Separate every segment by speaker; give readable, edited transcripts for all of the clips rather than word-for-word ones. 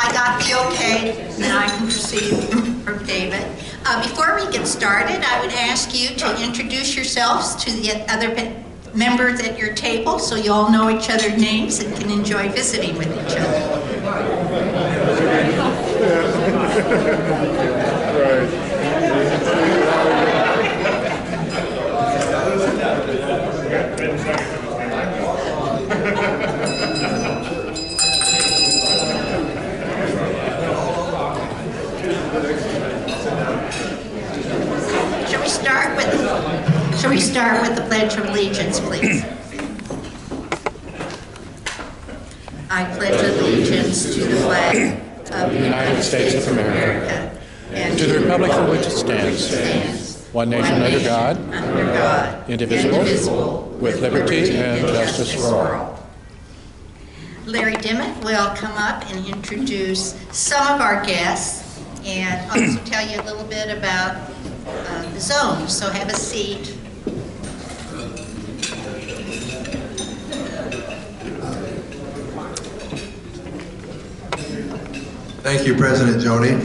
Speaker 1: I got the okay, now I can proceed from David. Before we get started, I would ask you to introduce yourselves to the other members at your table so you all know each other's names and can enjoy visiting with each other. Shall we start with the Pledge of Allegiance, please? I pledge allegiance to the flag of the United States of America and to the republic for which it stands, one nation under God, indivisible, with liberty and justice for all. Larry Dimmitt will come up and introduce some of our guests and also tell you a little bit about the zone, so have a seat.
Speaker 2: Thank you, President Joni.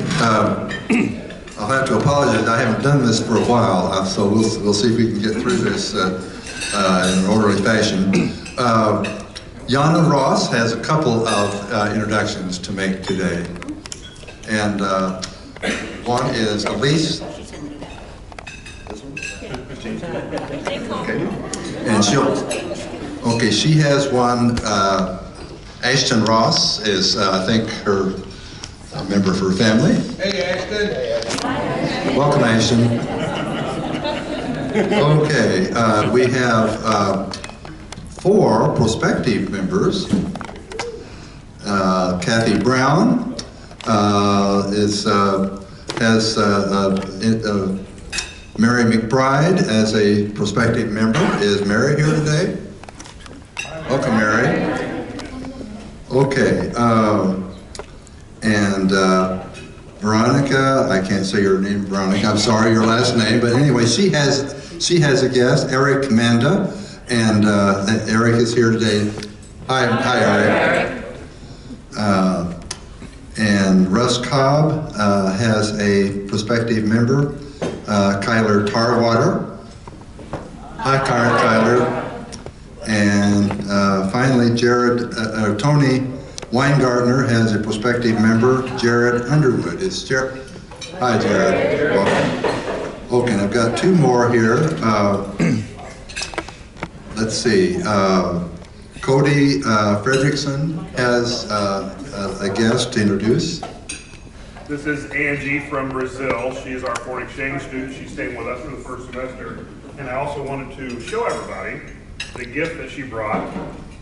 Speaker 2: I'll have to apologize. I haven't done this for a while, so we'll see if we can get through this in an orderly fashion. Yana Ross has a couple of introductions to make today. And one is Elise. And she has one. Ashton Ross is, I think, a member of her family.
Speaker 3: Hey, Ashton.
Speaker 2: Welcome, Ashton. Okay, we have 4 prospective members. Kathy Brown has Mary McBride as a prospective member. Is Mary here today? Welcome, Mary. Okay, and Veronica, I can't say your name, Veronica, I'm sorry, your last name, but anyway, she has a guest, Eric Manda, and Eric is here today. Hi, Eric. And Russ Cobb has a prospective member, Kyler Tarwater. Hi, Kyler. And finally, Tony Weingartner has a prospective member, Jared Underwood. Hi, Jared. Welcome. Okay, and I've got 2 more here. Let's see. Cody Fredrickson has a guest to introduce.
Speaker 4: This is Angie from Brazil. She is our foreign exchange student. She's staying with us for the first semester. And I also wanted to show everybody the gift that she brought,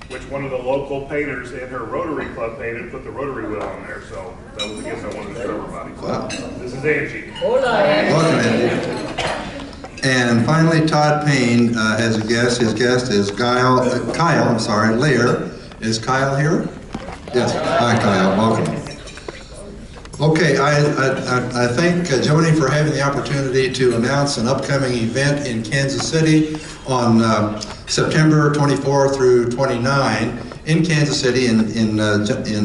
Speaker 4: which one of the local painters in her Rotary Club painted, put the Rotary wheel on there. So that was the gift I wanted to show everybody.
Speaker 2: Wow.
Speaker 4: This is Angie.
Speaker 3: Hola,
Speaker 2: Welcome, Angie. And finally, Todd Payne has a guest. His guest is Kyle Lair. Is Kyle here? Yes. Hi, Kyle. Welcome. Okay, I thank Joni for having the opportunity to announce an upcoming event in Kansas City on September 24 through 29 in Kansas City in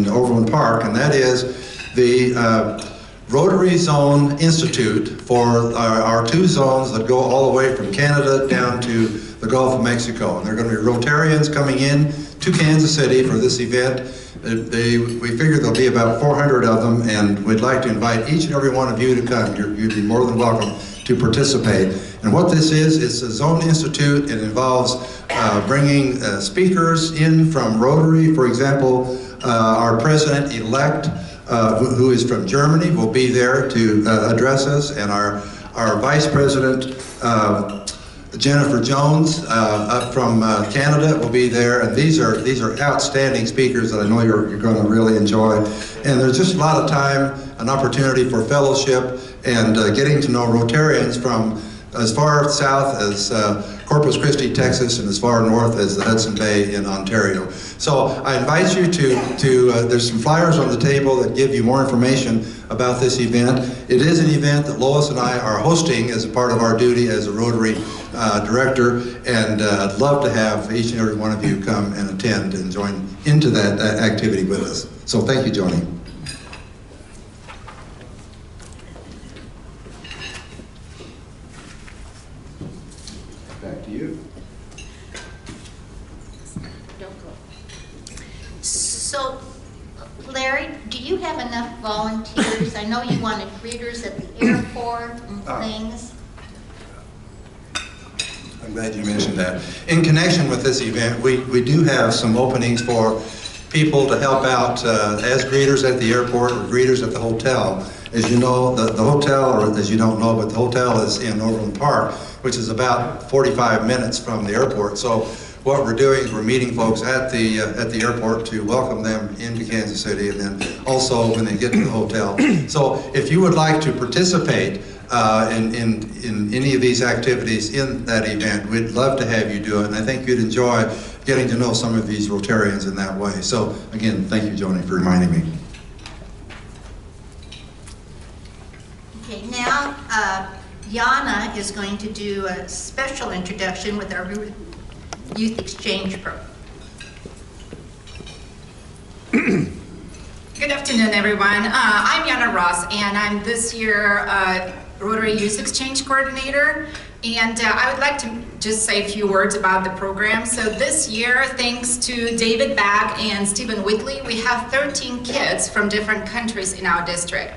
Speaker 2: Overland Park, and that is the Rotary Zone Institute for our 2 zones that go all the way from Canada down to the Gulf of Mexico. And there are going to be Rotarians coming in to Kansas City for this event. We figure there'll be about 400 of them, and we'd like to invite each and every one of you to come. You'd be more than welcome to participate. And what this is, it's a Zone Institute. It involves bringing speakers in from Rotary. For example, our president-elect, who is from Germany, will be there to address us, and our vice president, Jennifer Jones, up from Canada, will be there, and these are outstanding speakers that I know you're going to really enjoy. And there's just a lot of time, an opportunity for fellowship and getting to know Rotarians from as far south as Corpus Christi, Texas, and as far north as the Hudson Bay in Ontario. So I invite you to there's some flyers on the table that give you more information about this event. It is an event that Lois and I are hosting as a part of our duty as a Rotary director, and I'd love to have each and every one of you come and attend and join into that activity with us. So thank you, Joni.
Speaker 1: Larry, do you have enough volunteers? I know you wanted greeters at the airport and things.
Speaker 2: I'm glad you mentioned that. In connection with this event, we do have some openings for people to help out as greeters at the airport or greeters at the hotel. As you know, the hotel, or as you don't know, but the hotel is in Overland Park, which is about 45 minutes from the airport. So what we're doing is we're meeting folks at the airport to welcome them into Kansas City, and then also when they get to the hotel. So if you would like to participate in any of these activities in that event, we'd love to have you do it, and I think you'd enjoy getting to know some of these Rotarians in that way. So again, thank you, Joni, for reminding me.
Speaker 1: Okay, now Yana is going to do a special introduction with our Youth Exchange Program.
Speaker 5: Good afternoon, everyone. I'm Yana Ross, and I'm this year Rotary Youth Exchange Coordinator. And I would like to just say a few words about the program. So this year, thanks to David Bagg and Stephen Whitley, we have 13 kids from different countries in our district.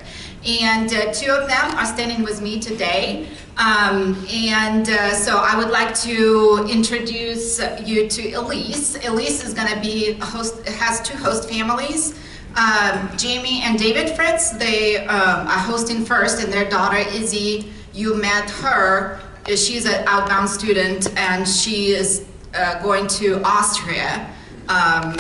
Speaker 5: And 2 of them are standing with me today. So I would like to introduce you to Elise. Elise is going to be has 2 host families. Jamie and David Fritz, they are hosting first, and their daughter Izzy, you met her. She's an outbound student, and she is going to Austria.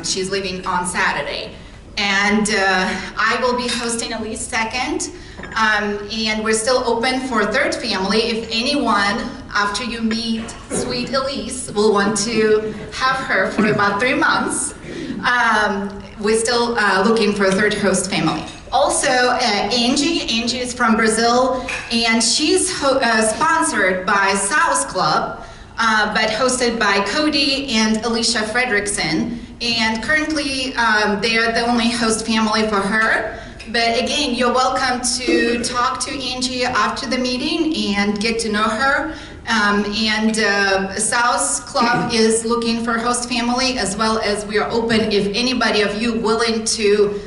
Speaker 5: She's leaving on Saturday. And I will be hosting Elise second. And we're still open for a 3rd family. If anyone, after you meet sweet Elise, will want to have her for about 3 months, we're still looking for a 3rd host family. Also, Angie is from Brazil, and she's sponsored by South Club, but hosted by Cody and Alicia Fredrickson. And currently, they are the only host family for her. But again, you're welcome to talk to Angie after the meeting and get to know her. South Club is looking for host family, as well as we are open if anybody of you willing to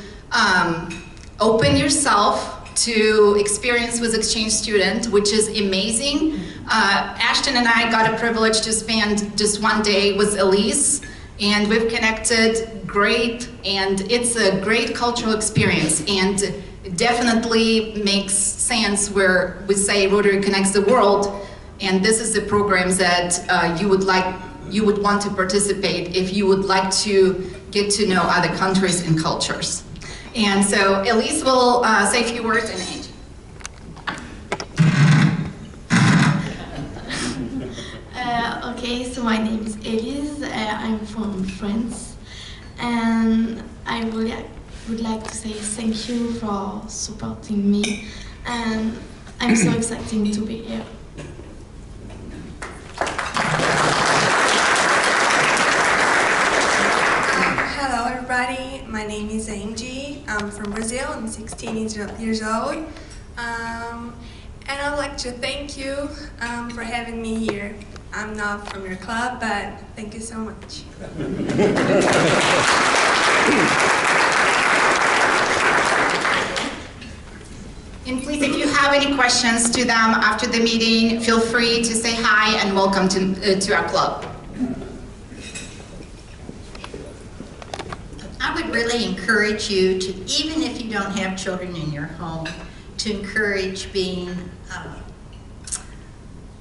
Speaker 5: open yourself to experience with exchange student, which is amazing. Ashton and I got a privilege to spend just 1 day with Elise, and we've connected great, and it's a great cultural experience, and it definitely makes sense where we say Rotary connects the world, and this is the programs that you would want to participate if you would like to get to know other countries and cultures. And so Elise will say a few words, and Angie.
Speaker 6: Okay, so my name is Elise. I'm from France, and I would like to say thank you for supporting me, and I'm so excited to be here.
Speaker 7: Hello everybody, my name is Angie. I'm from Brazil, I'm 16 years old. And I'd like to thank you for having me here. I'm not from your club, but thank you so much.
Speaker 5: And please, if you have any questions to them after the meeting, feel free to say hi and welcome to our club.
Speaker 1: I would really encourage you to, even if you don't have children in your home, to encourage being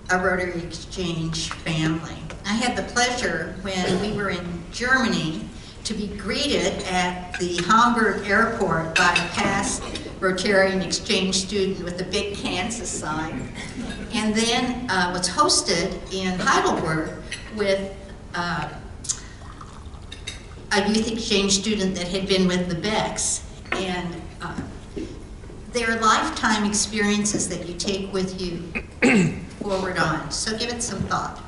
Speaker 1: a Rotary Exchange family. I had the pleasure when we were in Germany to be greeted at the Hamburg airport by a past Rotarian exchange student with a big Kansas sign, and then was hosted in Heidelberg with a youth exchange student that had been with the Becks, and they're lifetime experiences that you take with you forward on, so give it some thought.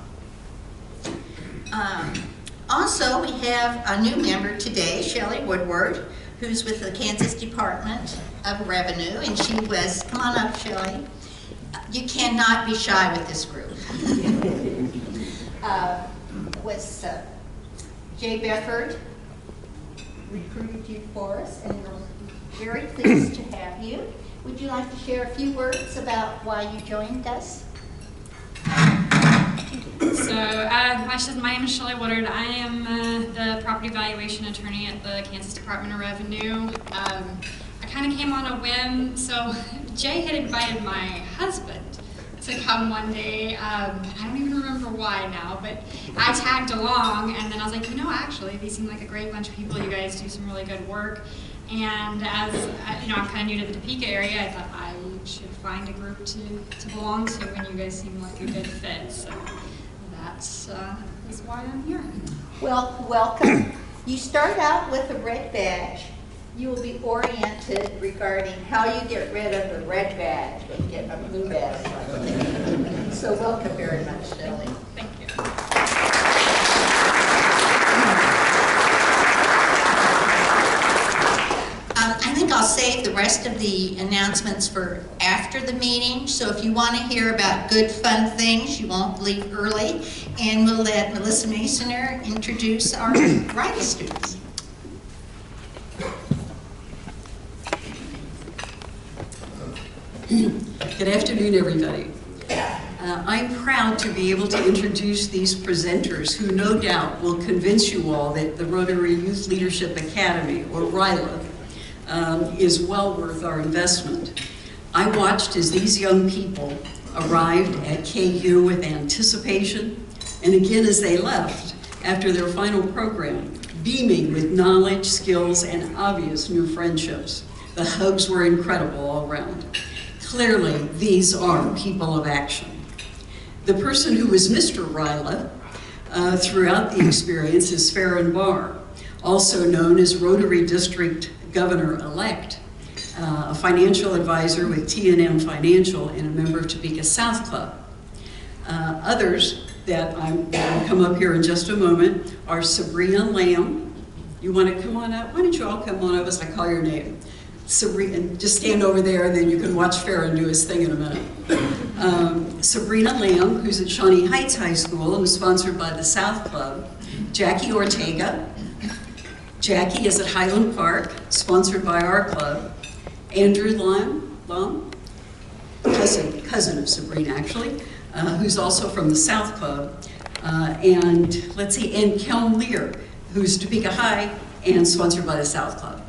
Speaker 1: Also, we have a new member today, Shelley Woodward, who's with the Kansas Department of Revenue, and she was, come on up, Shelley. You cannot be shy with this group. Was Jay Befford, recruited you for us, and we're very pleased to have you. Would you like to share a few words about why you joined us?
Speaker 8: So, my name is Shelley Woodard. I am the property valuation attorney at the Kansas Department of Revenue. I kind of came on a whim. So, Jay had invited my husband to come one day. I don't even remember why now, but I tagged along, and then I was like, actually, these seem like a great bunch of people. You guys do some really good work. And as I'm kind of new to the Topeka area, I thought I should find a group to belong to, and you guys seem like a good fit. So that's why I'm here.
Speaker 1: Well, welcome. You start out with a red badge. You will be oriented regarding how you get rid of the red badge and get a blue badge. So welcome very much, Shelley.
Speaker 8: Thank you.
Speaker 1: I think I'll save the rest of the announcements for after the meeting. So if you want to hear about good, fun things, you won't leave early. And we'll let Melissa Masoner introduce our RYLA students.
Speaker 9: Good afternoon, everybody. I'm proud to be able to introduce these presenters who no doubt will convince you all that the Rotary Youth Leadership Academy, or RYLA, is well worth our investment. I watched as these young people arrived at KU with anticipation, and again as they left after their final program, beaming with knowledge, skills, and obvious new friendships. The hugs were incredible all around. Clearly, these are people of action. The person who was Mr. RYLA throughout the experience is Faron Barr, also known as Rotary District Governor-elect, a financial advisor with T&M Financial and a member of Topeka South Club. Others that will come up here in just a moment are Sabrina Lamb. You want to come on up? Why don't you all come on up as I call your name? Sabrina, just stand over there, and then you can watch Faron do his thing in a minute. Sabrina Lamb, who's at Shawnee Heights High School and was sponsored by the South Club. Jackie Ortega. Jackie is at Highland Park, sponsored by our club. Andrew Lum, cousin of Sabrina actually, who's also from the South Club. And let's see, and Kelm Lear, who's Topeka High and sponsored by the South Club.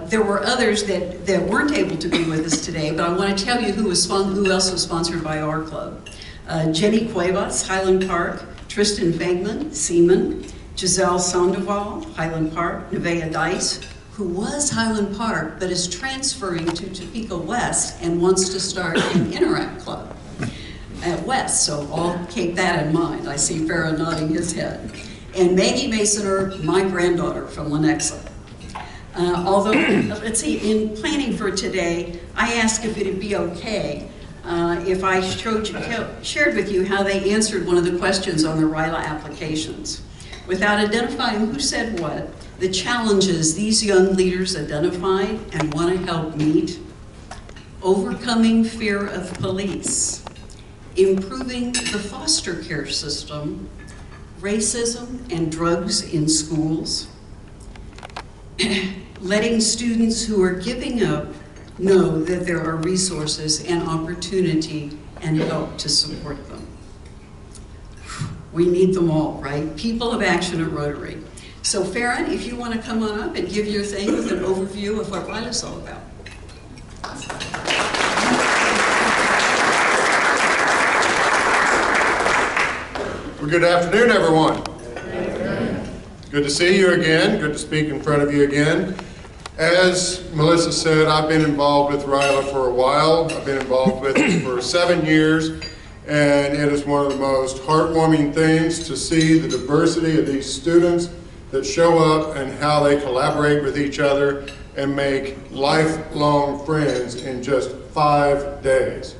Speaker 9: There were others that weren't able to be with us today, but I want to tell you who else was sponsored by our club. Jenny Cuevas, Highland Park, Tristan Fagman, Seaman, Giselle Sandoval, Highland Park, Nevaeh Dice, who was Highland Park but is transferring to Topeka West and wants to start an Interact Club at West, so I'll keep that in mind. I see Farrah nodding his head. And Maggie Masoner, my granddaughter from Lenexa. Although, let's see, in planning for today, I asked if it'd be okay if I shared with you how they answered one of the questions on the RYLA applications. Without identifying who said what, the challenges these young leaders identified and want to help meet: overcoming fear of police, improving the foster care system, racism and drugs in schools, letting students who are giving up know that there are resources and opportunity and help to support them. We need them all, right? People of action at Rotary. So Faron, if you want to come on up and give your thing with an overview of what RYLA's all about.
Speaker 3: Well, good afternoon, everyone. Good to see you again. Good to speak in front of you again. As Melissa said, I've been involved with RYLA for a while. I've been involved with it for 7 years, and it is one of the most heartwarming things to see the diversity of these students that show up and how they collaborate with each other and make lifelong friends in just 5 days.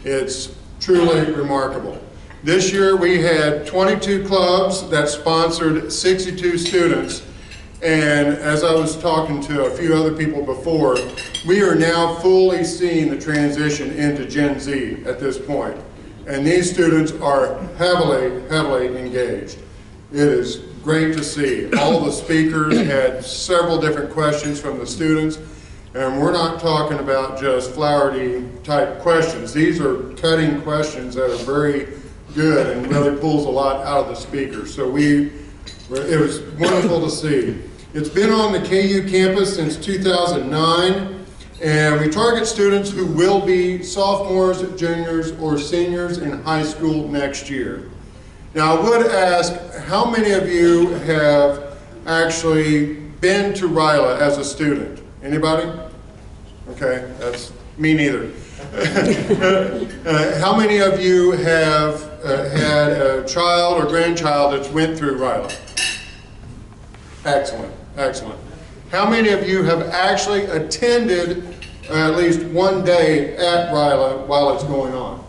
Speaker 3: It's truly remarkable. This year we had 22 clubs that sponsored 62 students, and as I was talking to a few other people before, we are now fully seeing the transition into Gen Z at this point. And these students are heavily engaged. It is great to see. All the speakers had several different questions from the students, and we're not talking about just Flaherty type questions. These are cutting questions that are very good and really pulls a lot out of the speakers. So it was wonderful to see. It's been on the KU campus since 2009, and we target students who will be sophomores, juniors, or seniors in high school next year. Now, I would ask, how many of you have actually been to RYLA as a student? Anybody? Okay, that's me neither. How many of you have had a child or grandchild that's went through RYLA? Excellent, excellent. How many of you have actually attended at least one day at RYLA while it's going on?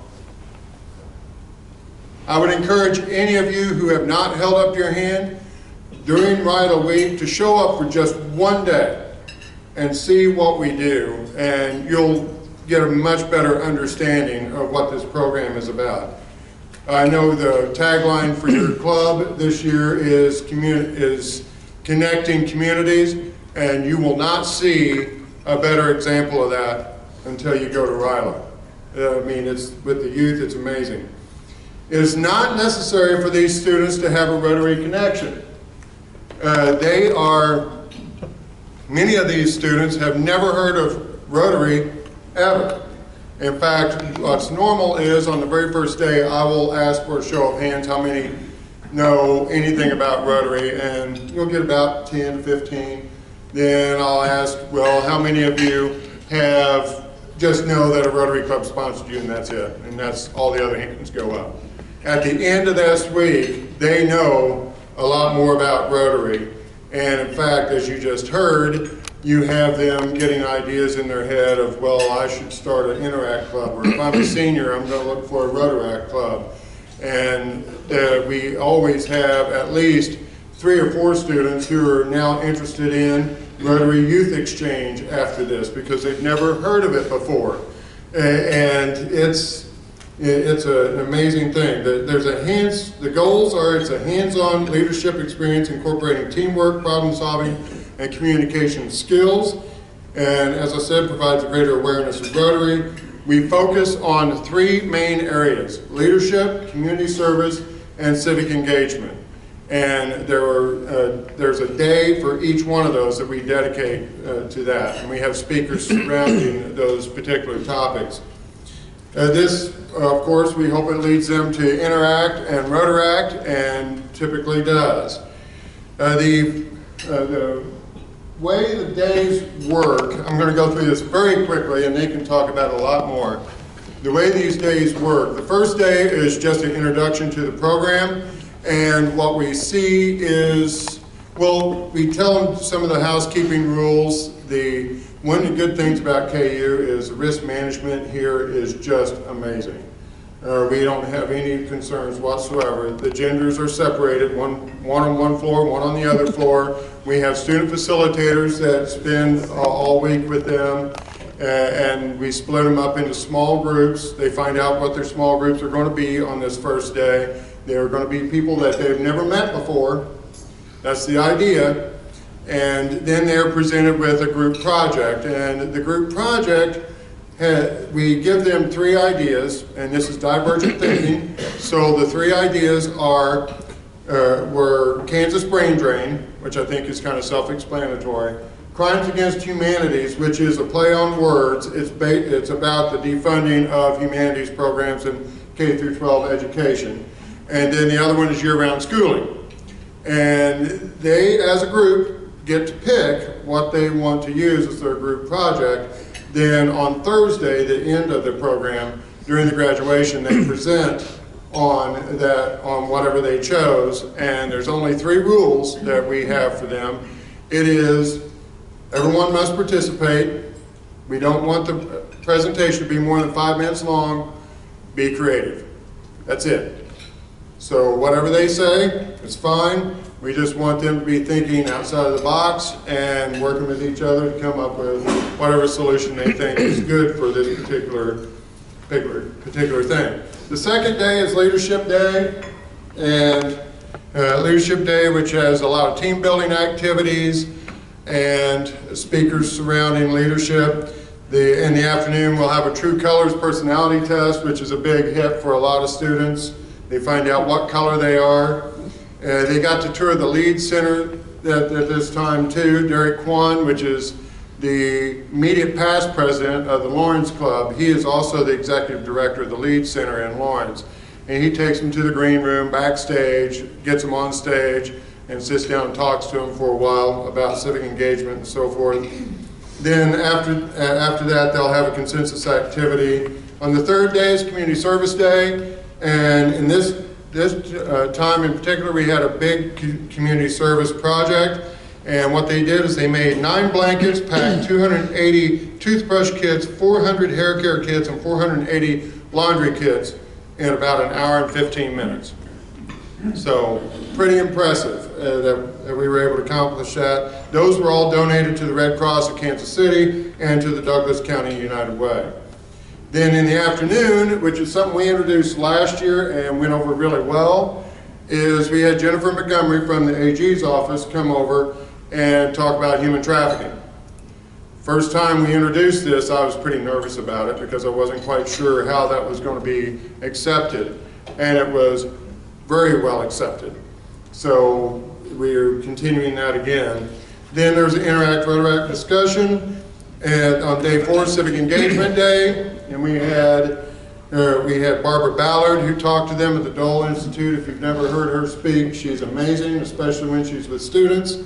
Speaker 3: I would encourage any of you who have not held up your hand during RYLA week to show up for just one day and see what we do, and you'll get a much better understanding of what this program is about. I know the tagline for your club this year is connecting communities, and you will not see a better example of that until you go to RYLA. I mean, it's with the youth, it's amazing. It is not necessary for these students to have a Rotary connection. Many of these students have never heard of Rotary ever. In fact, what's normal is on the very first day, I will ask for a show of hands how many know anything about Rotary, and you'll get about 10 to 15. Then I'll ask, well, how many of you have just know that a Rotary Club sponsored you, and that's it. And that's all the other hands go up. At the end of this week, they know a lot more about Rotary. And in fact, as you just heard, you have them getting ideas in their head of, well, I should start an Interact Club, or if I'm a senior, I'm going to look for a Rotaract Club. And we always have at least 3 or 4 students who are now interested in Rotary Youth Exchange after this because they've never heard of it before. And it's an amazing thing. The goals are it's a hands-on leadership experience incorporating teamwork, problem solving, and communication skills. And as I said, provides a greater awareness of Rotary. We focus on 3 main areas: leadership, community service, and civic engagement. And there's a day for each one of those that we dedicate to that. And we have speakers surrounding those particular topics. This, of course, we hope it leads them to interact and Rotaract, and typically does. The way the days work, I'm going to go through this very quickly, and they can talk about it a lot more. The way these days work, the first day is just an introduction to the program, and what we see is, well, we tell them some of the housekeeping rules. One of the good things about KU is the risk management here is just amazing. We don't have any concerns whatsoever. The genders are separated, one on one floor, one on the other floor. We have student facilitators that spend all week with them, and we split them up into small groups. They find out what their small groups are going to be on this first day. They're going to be people that they've never met before. That's the idea. And then they're presented with a group project. And the group project, we give them 3 ideas, and this is divergent thinking. So the 3 ideas were Kansas brain drain, which I think is kind of self-explanatory. Crimes Against Humanities, which is a play on words. It's about the defunding of humanities programs in K through 12 education. And then the other one is year-round schooling. And they, as a group, get to pick what they want to use as their group project. Then on Thursday, the end of the program, during the graduation, they present on whatever they chose. And there's only 3 rules that we have for them. It is, everyone must participate. We don't want the presentation to be more than 5 minutes long. Be creative. That's it. So whatever they say, it's fine. We just want them to be thinking outside of the box and working with each other to come up with whatever solution they think is good for this particular thing. The second day is Leadership Day, and Leadership Day, which has a lot of team building activities and speakers surrounding leadership. In the afternoon, we'll have a True Colors personality test, which is a big hit for a lot of students. They find out what color they are. They got to tour the Lead Center at this time too. Derek Kwan, which is the immediate past president of the Lawrence Club, he is also the executive director of the Lead Center in Lawrence. And he takes them to the green room, backstage, gets them on stage, and sits down and talks to them for a while about civic engagement and so forth. Then after that, they'll have a consensus activity. On the third day is Community Service Day, and in this time in particular, we had a big community service project, and what they did is they made 9 blankets, packed 280 toothbrush kits, 400 hair care kits, and 480 laundry kits in about an hour and 15 minutes. So pretty impressive that we were able to accomplish that. Those were all donated to the Red Cross of Kansas City and to the Douglas County United Way. Then in the afternoon, which is something we introduced last year and went over really well, is we had Jennifer Montgomery from the AG's office come over and talk about human trafficking. First time we introduced this, I was pretty nervous about it because I wasn't quite sure how that was going to be accepted, and it was very well accepted. So we're continuing that again. Then there's an Interact discussion, and on day 4, Civic Engagement Day, and we had Barbara Ballard who talked to them at the Dole Institute. If you've never heard her speak, she's amazing, especially when she's with students.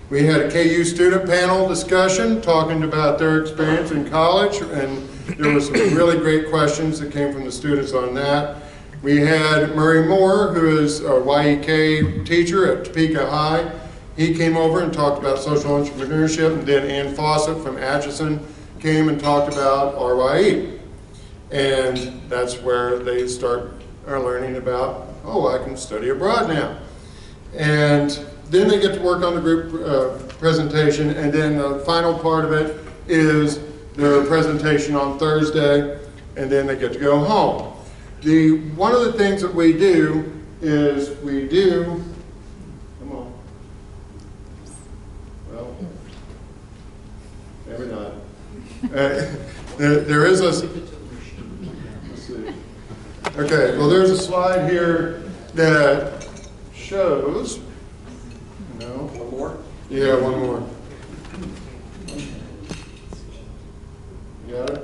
Speaker 3: We had a KU student panel discussion talking about their experience in college, and there were some really great questions that came from the students on that. We had Murray Moore, who is a YEK teacher at Topeka High. He came over and talked about social entrepreneurship, and then Ann Fawcett from Atchison came and talked about RYE. And that's where they start learning about, oh, I can study abroad now. And then they get to work on the group presentation, and then the final part of it is their presentation on Thursday, and then they get to go home. One of the things that we do is come on, well, maybe not. There is a, let's see. Okay, well there's a slide here that shows, one more? Yeah, one more. You got it?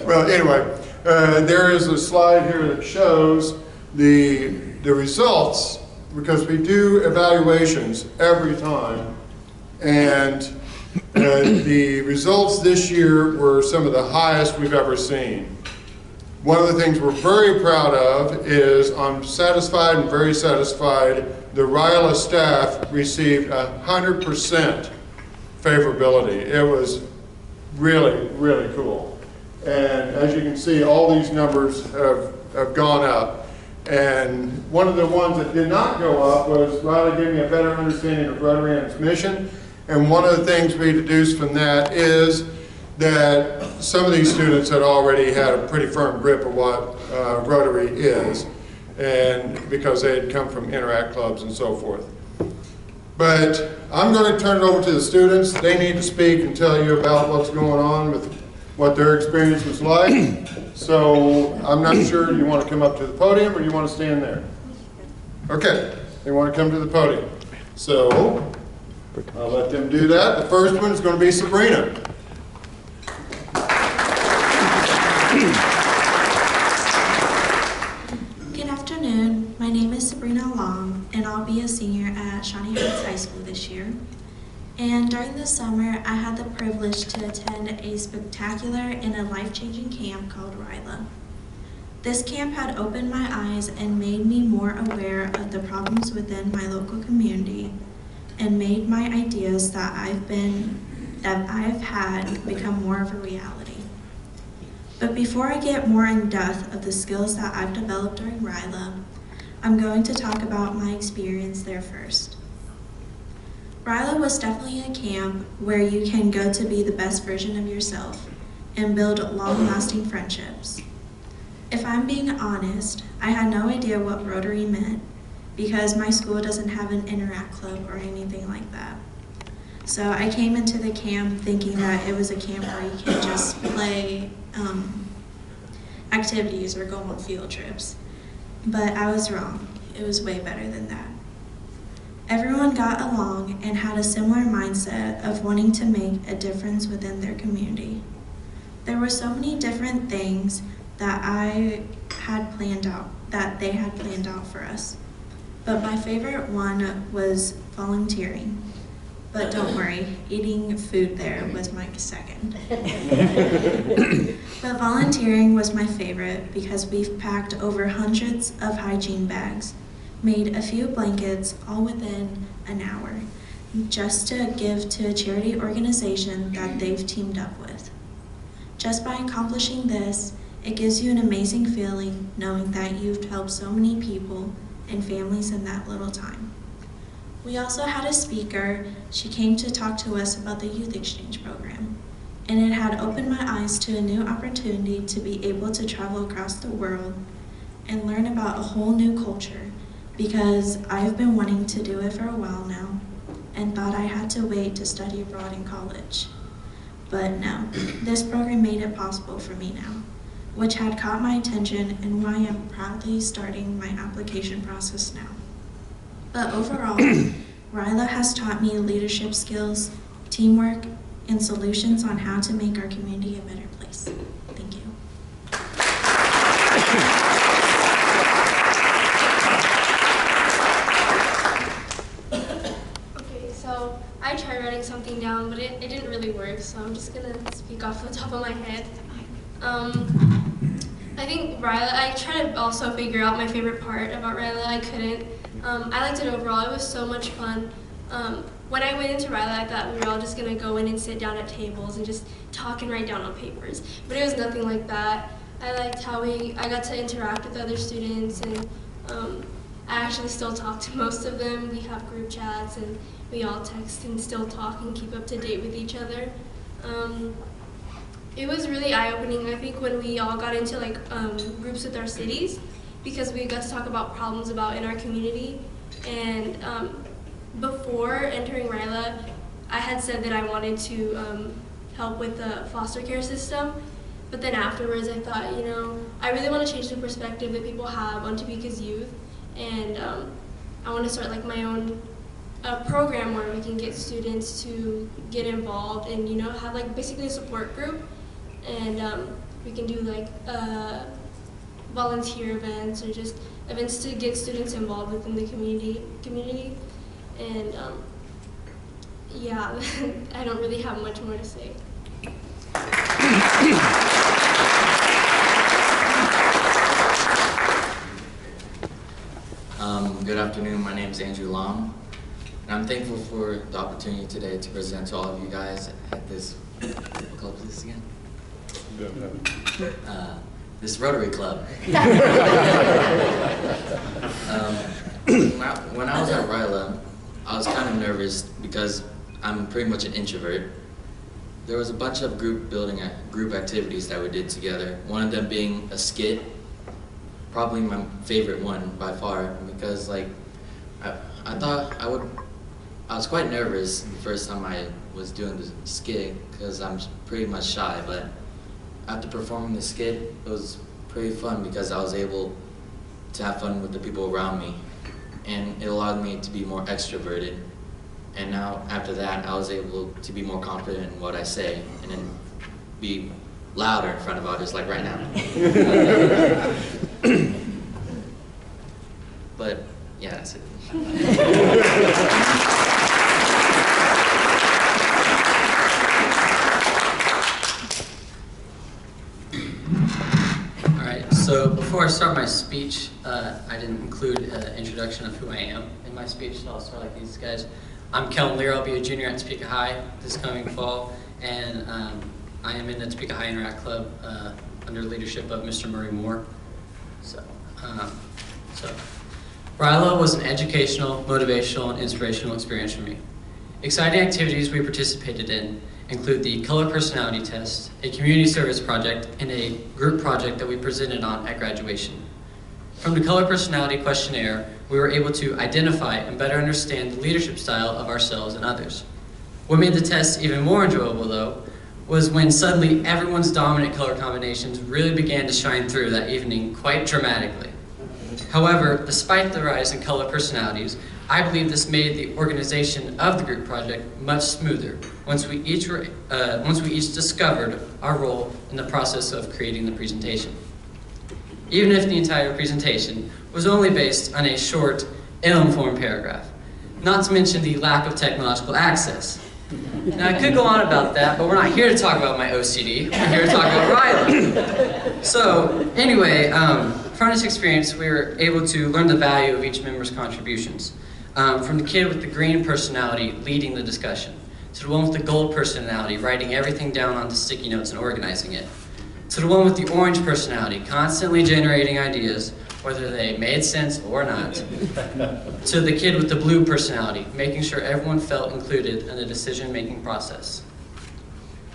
Speaker 3: Well, anyway, there is a slide here that shows the results, because we do evaluations every time, and the results this year were some of the highest we've ever seen. One of the things we're very proud of is I'm satisfied and very satisfied the RYLA staff received 100% favorability. It was really, really cool. And as you can see, all these numbers have gone up. And one of the ones that did not go up was RYLA gave me a better understanding of Rotary and its mission. And one of the things we deduced from that is that some of these students had already had a pretty firm grip of what Rotary is, and because they had come from Interact clubs and so forth. But I'm going to turn it over to the students. They need to speak and tell you about what's going on with what their experience was like. So I'm not sure, do you want to come up to the podium or do you want to stand there? Okay, they want to come to the podium. So I'll let them do that. The first one is going to be Sabrina.
Speaker 6: Good afternoon. My name is Sabrina Long, and I'll be a senior at Shawnee Heights High School this year. And during the summer, I had the privilege to attend a spectacular and a life-changing camp called RYLA. This camp had opened my eyes and made me more aware of the problems within my local community, and made my ideas that I've had become more of a reality. But before I get more in depth of the skills that I've developed during RYLA, I'm going to talk about my experience there first. RYLA was definitely a camp where you can go to be the best version of yourself and build long-lasting friendships.
Speaker 10: If I'm being honest, I had no idea what Rotary meant because my school doesn't have an interact club or anything like that. So I came into the camp thinking that it was a camp where you can just play activities or go on field trips. But I was wrong. It was way better than that. Everyone got along and had a similar mindset of wanting to make a difference within their community. There were so many different things that they had planned out for us. But my favorite one was volunteering. But don't worry, eating food there was my second. But volunteering was my favorite because we've packed over hundreds of hygiene bags, made a few blankets all within an hour, just to give to a charity organization that they've teamed up with. Just by accomplishing this, it gives you an amazing feeling knowing that you've helped so many people and families in that little time. We also had a speaker. She came to talk to us about the youth exchange program, and it had opened my eyes to a new opportunity to be able to travel across the world and learn about a whole new culture, because I've been wanting to do it for a while now and thought I had to wait to study abroad in college. But no, this program made it possible for me now, which had caught my attention and why I'm proudly starting my application process now. But overall, RYLA has taught me leadership skills, teamwork, and solutions on how to make our community a better place. Thank you.
Speaker 11: Okay, so I tried writing something down, but it didn't really work, so I'm just gonna speak off the top of my head. I think RYLA, I tried to also figure out my favorite part about RYLA. I couldn't. I liked it overall. It was so much fun. When I went into RYLA, I thought we were all just going to go in and sit down at tables and just talk and write down on papers. But it was nothing like that. I liked how I got to interact with other students, and I actually still talk to most of them. We have group chats, and we all text and still talk and keep up to date with each other. It was really eye-opening, I think, when we all got into groups with our cities, because we got to talk about problems in our community. And before entering RYLA, I had said that I wanted to help with the foster care system, but then afterwards I thought, I really want to change the perspective that people have on Topeka's youth, and I want to start my own program where we can get students to get involved and have basically a support group, and we can do volunteer events or just events to get students involved within the community. And yeah, I don't really have much more to say.
Speaker 12: Good afternoon, my name is Andrew Lam, and I'm thankful for the opportunity today to present to all of you guys at this, what club is this again? This Rotary Club. When I was at RYLA, I was kind of nervous because I'm pretty much an introvert. There was a bunch of group activities that we did together. One of them being a skit, probably my favorite one by far, because I was quite nervous the first time I was doing the skit because I'm pretty much shy, but after performing the skit, it was pretty fun because I was able to have fun with the people around me, and it allowed me to be more extroverted. And now, after that, I was able to be more confident in what I say and then be louder in front of others, like right now. But, yeah, that's it.
Speaker 13: So before I start my speech, I didn't include an introduction of who I am in my speech, so I'll start like these guys. I'm Kelton Lear. I'll be a junior at Topeka High this coming fall, and I am in the Topeka High Interact Club under the leadership of Mr. Murray Moore. So RYLA was an educational, motivational, and inspirational experience for me. Exciting activities we participated in include the color personality test, a community service project, and a group project that we presented on at graduation. From the color personality questionnaire, we were able to identify and better understand the leadership style of ourselves and others. What made the test even more enjoyable, though, was when suddenly everyone's dominant color combinations really began to shine through that evening quite dramatically. However, despite the rise in color personalities, I believe this made the organization of the group project much smoother once we each discovered our role in the process of creating the presentation. Even if the entire presentation was only based on a short, ill-informed paragraph, not to mention the lack of technological access. Now, I could go on about that, but we're not here to talk about my OCD. We're here to talk about RYLA. So, anyway, from this experience, we were able to learn the value of each member's contributions. From the kid with the green personality leading the discussion, to the one with the gold personality writing everything down onto sticky notes and organizing it, to the one with the orange personality constantly generating ideas, whether they made sense or not, to the kid with the blue personality, making sure everyone felt included in the decision-making process.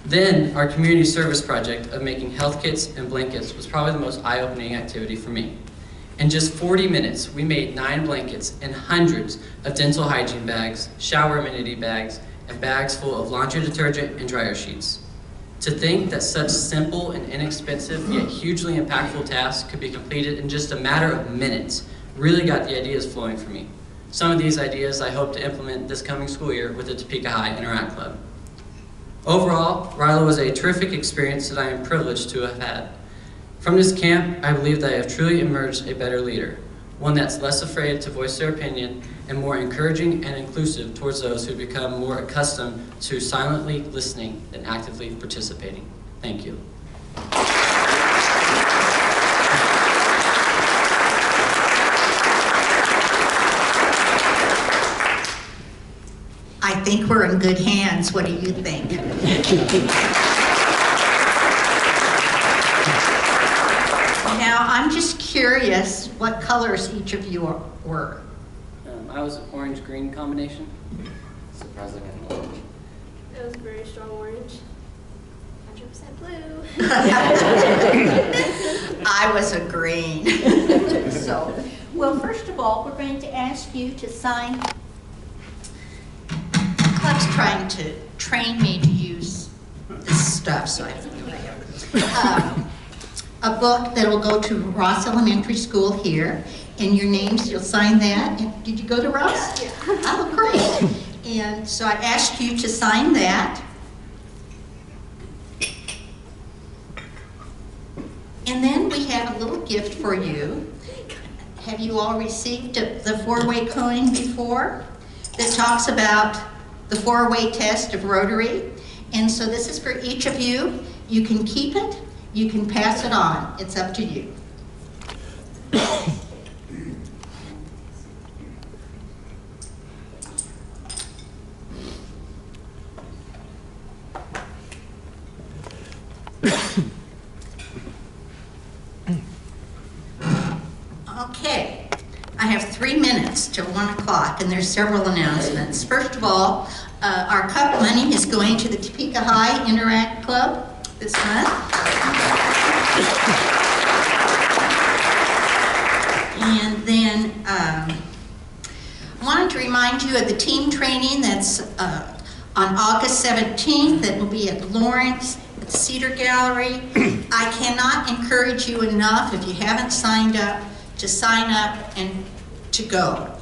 Speaker 13: Then, our community service project of making health kits and blankets was probably the most eye-opening activity for me. In just 40 minutes, we made 9 blankets and hundreds of dental hygiene bags, shower amenity bags, and bags full of laundry detergent and dryer sheets. To think that such simple and inexpensive yet hugely impactful tasks could be completed in just a matter of minutes really got the ideas flowing for me. Some of these ideas I hope to implement this coming school year with the Topeka High Interact Club. Overall, RYLA was a terrific experience that I am privileged to have had. From this camp, I believe that I have truly emerged a better leader, one that's less afraid to voice their opinion and more encouraging and inclusive towards those who become more accustomed to silently listening than actively participating. Thank you.
Speaker 1: I think we're in good hands. What do you think? Now, I'm just curious what colors each of you were.
Speaker 13: I was orange-green combination.
Speaker 12: Surprisingly.
Speaker 11: It was very strong orange. 100% blue.
Speaker 1: I was a green. So, well, first of all, we're going to ask you to sign. Club's trying to train me to use this stuff, so I don't know whatever. A book that will go to Ross Elementary School here, and your names, you'll sign that. And did you go to Ross?
Speaker 11: Yeah.
Speaker 1: Oh, great. And so I asked you to sign that. And then we have a little gift for you. Have you all received the 4-way coin before? That talks about the 4-way test of Rotary. And so this is for each of you. You can keep it. You can pass it on. It's up to you. Okay, I have 3 minutes till 1 o'clock, and there's several announcements. First of all, our cup money is going to the Topeka High Interact Club this month. And then I wanted to remind you of the team training that's on August 17th. That will be at Lawrence at the Cedar Gallery. I cannot encourage you enough, if you haven't signed up, to sign up and to go.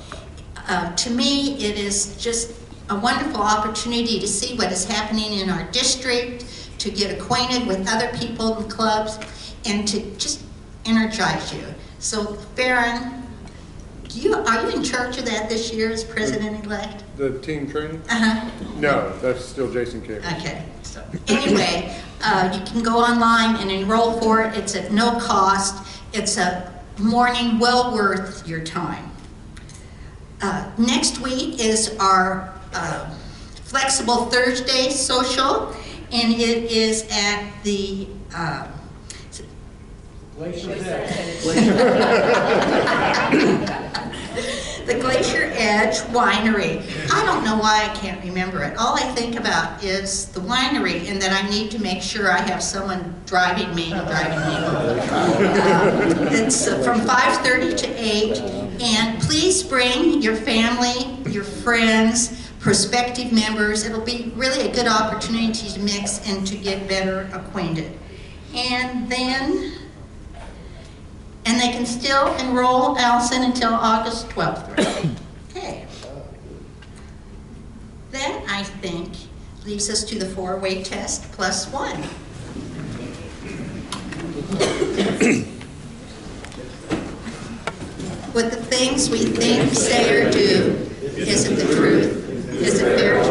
Speaker 1: To me, it is just a wonderful opportunity to see what is happening in our district, to get acquainted with other people in clubs, and to just energize you. So, Faron, are you in charge of that this year as president-elect?
Speaker 3: The team training?
Speaker 1: Uh-huh.
Speaker 3: No, that's still Jason Cameron.
Speaker 1: Okay. So, anyway, you can go online and enroll for it. It's at no cost. It's a morning well worth your time. Next week is our Flexible Thursday social, and it is at the the Glacier Edge Winery. I don't know why I can't remember it. All I think about is the winery and that I need to make sure I have someone driving me home. It's from 5:30 to 8, and please bring your family, your friends, prospective members. It'll be really a good opportunity to mix and to get better acquainted. And they can still enroll, Allison, until August 12th, right? Okay. That, I think, leaves us to the 4-way test plus 1. With the things we think, say, or do, is it the truth? Is it fair